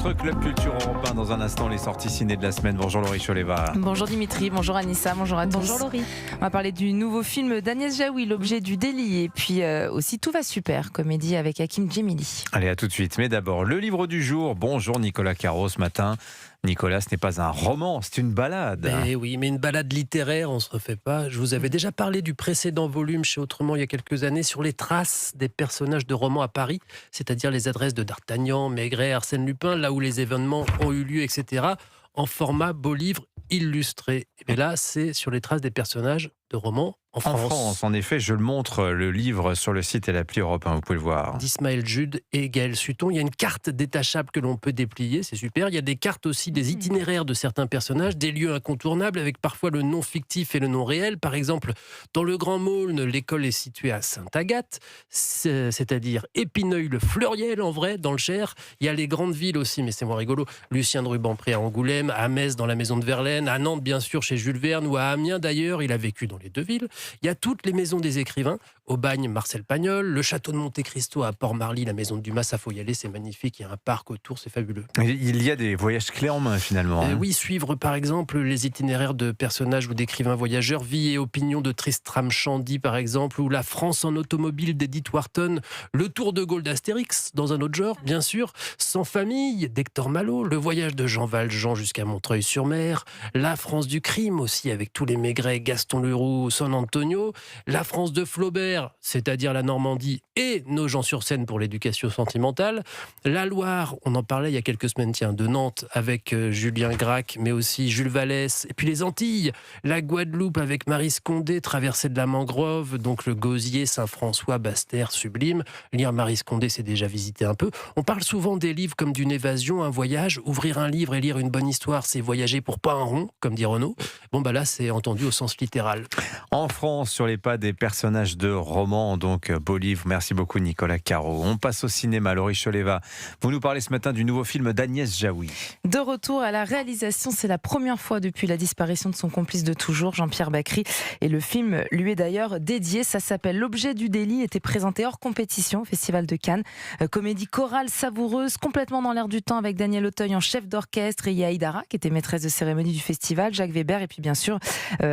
Votre Club Culture Europe 1 dans un instant, les sorties ciné de la semaine. Bonjour Laurie Choleva. Bonjour Dimitri, bonjour Anissa, bonjour à tous. Bonjour Laurie. On va parler du nouveau film d'Agnès Jaoui, L'objet du délit, et puis aussi Tout va super, comédie avec Hakim Djemili. Allez, à tout de suite. Mais d'abord, le livre du jour. Bonjour Nicolas Caro ce matin. Nicolas, ce n'est pas un roman, c'est une balade. Eh oui, mais une balade littéraire, on ne se refait pas. Je vous avais déjà parlé du précédent volume chez Autrement il y a quelques années sur les traces des personnages de romans à Paris, c'est-à-dire les adresses de D'Artagnan, Maigret, Arsène Lupin, là où les événements ont eu lieu, etc., en format beau livre illustré. Et là, c'est sur les traces des personnages de romans en France. En effet, je le montre, le livre sur le site et l'appli Europe 1, vous pouvez le voir. D'Ismaël Jude et Gaël Sutton. Il y a une carte détachable que l'on peut déplier, c'est super. Il y a des cartes aussi des itinéraires de certains personnages, des lieux incontournables avec parfois le nom fictif et le nom réel. Par exemple, dans le Grand Maulne, l'école est située à Sainte-Agathe, c'est-à-dire Épineuil-le-Fleuriel en vrai, dans le Cher. Il y a les grandes villes aussi, mais c'est moins rigolo. Lucien de Rubempré à Angoulême, à Metz dans la maison de Verlaine, à Nantes bien sûr chez Jules Verne ou à Amiens d'ailleurs, il a vécu dans les deux villes. Il y a toutes les maisons des écrivains, au Bagne, Marcel Pagnol, le château de Monte Cristo à Port-Marly, la maison de Dumas, ça faut y aller, c'est magnifique, il y a un parc autour, c'est fabuleux. Il y a des voyages clés en main finalement. Oui, suivre par exemple les itinéraires de personnages ou d'écrivains voyageurs, Vie et opinion de Tristram Shandy par exemple, ou La France en automobile d'Edith Wharton, le Tour de Gaulle d'Astérix, dans un autre genre, bien sûr, Sans famille d'Hector Malot, le voyage de Jean Valjean jusqu'à Montreuil-sur-Mer, La France du crime aussi avec tous les Maigret, Gaston Leroux, San Antonio, La France de Flaubert, c'est-à-dire la Normandie et Nogent-sur-Seine pour l'éducation sentimentale, la Loire, on en parlait il y a quelques semaines, tiens, de Nantes avec Julien Gracq, mais aussi Jules Vallès, et puis les Antilles, la Guadeloupe avec Marie Scondé, traversée de la mangrove, donc le Gosier, Saint-François, Basse-Terre, sublime. Lire Marie Scondé, c'est déjà visiter un peu. On parle souvent des livres comme d'une évasion, un voyage. Ouvrir un livre et lire une bonne histoire, c'est voyager pour pas un rond, comme dit Renaud. Bon, bah là, c'est entendu au sens littéral. En France, sur les pas des personnages de romans, donc beau livre. Merci beaucoup Nicolas Caro. On passe au cinéma. Laurie Choleva, vous nous parlez ce matin du nouveau film d'Agnès Jaoui. De retour à la réalisation, c'est la première fois depuis la disparition de son complice de toujours, Jean-Pierre Bacri. Et le film lui est d'ailleurs dédié. Ça s'appelle L'objet du délit, était présenté hors compétition au Festival de Cannes. Comédie chorale savoureuse, complètement dans l'air du temps, avec Daniel Auteuil en chef d'orchestre et Yaïd Hara, qui était maîtresse de cérémonie du festival, Jacques Weber et puis bien sûr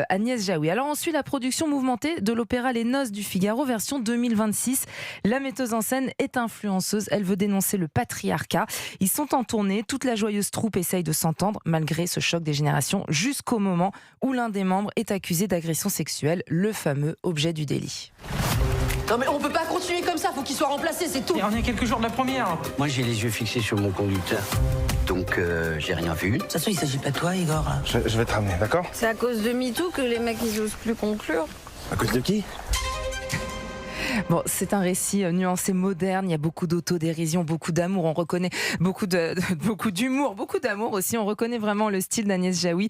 Agnès Jaoui. Alors on suit la production mouvementée de l'opéra Les Noces du Figaro, version 2026. La metteuse en scène est influenceuse, elle veut dénoncer le patriarcat. Ils sont en tournée, toute la joyeuse troupe essaye de s'entendre malgré ce choc des générations, jusqu'au moment où l'un des membres est accusé d'agression sexuelle, le fameux objet du délit. Non mais on peut pas continuer comme ça, faut qu'il soit remplacé, c'est tout. Et on est à quelques jours de la première. Moi, j'ai les yeux fixés sur mon conducteur. Donc, j'ai rien vu. De toute façon, il s'agit pas de toi, Igor. Je vais te ramener, d'accord? C'est à cause de MeToo que les mecs ils osent plus conclure. À cause de qui? Bon, c'est un récit nuancé, moderne. Il y a beaucoup d'autodérision, beaucoup d'amour. On reconnaît beaucoup d'humour, beaucoup d'amour aussi. On reconnaît vraiment le style d'Agnès Jaoui.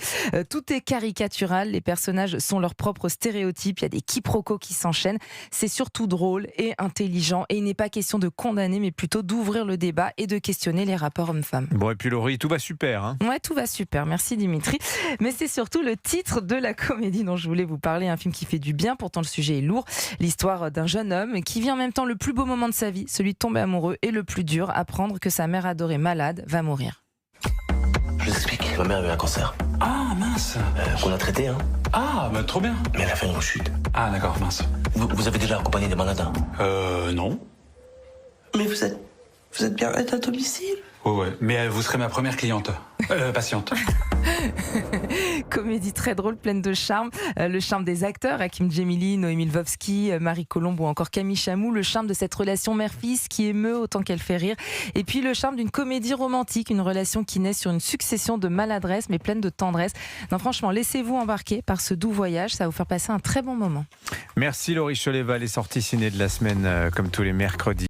Tout est caricatural. Les personnages sont leurs propres stéréotypes. Il y a des quiproquos qui s'enchaînent. C'est surtout drôle et intelligent. Et il n'est pas question de condamner, mais plutôt d'ouvrir le débat et de questionner les rapports hommes-femmes. Bon, et puis Laurie, tout va super, hein? Ouais, tout va super. Merci Dimitri. Mais c'est surtout le titre de la comédie dont je voulais vous parler. Un film qui fait du bien. Pourtant, le sujet est lourd. L'histoire d'un jeune homme qui vit en même temps le plus beau moment de sa vie, celui de tomber amoureux, et le plus dur, apprendre que sa mère adorée malade va mourir. Je vous explique, ma mère avait un cancer. Ah, mince. Qu'on a traité, hein. Ah, bah trop bien. Mais elle a fait une rechute. Ah, d'accord, mince. Vous avez déjà accompagné des malades, hein? Non. Mais vous êtes bien à domicile? Ouais. Mais vous serez ma première cliente. Patiente. Comédie très drôle, pleine de charme. Le charme des acteurs, Hakim Djemili, Noémie Lvovsky, Marie Colombe ou encore Camille Chamou. Le charme de cette relation mère-fils qui émeut autant qu'elle fait rire. Et puis le charme d'une comédie romantique, une relation qui naît sur une succession de maladresses mais pleine de tendresse. Non, franchement, laissez-vous embarquer par ce doux voyage, ça va vous faire passer un très bon moment. Merci Laurie Choleva, les sorties ciné de la semaine comme tous les mercredis.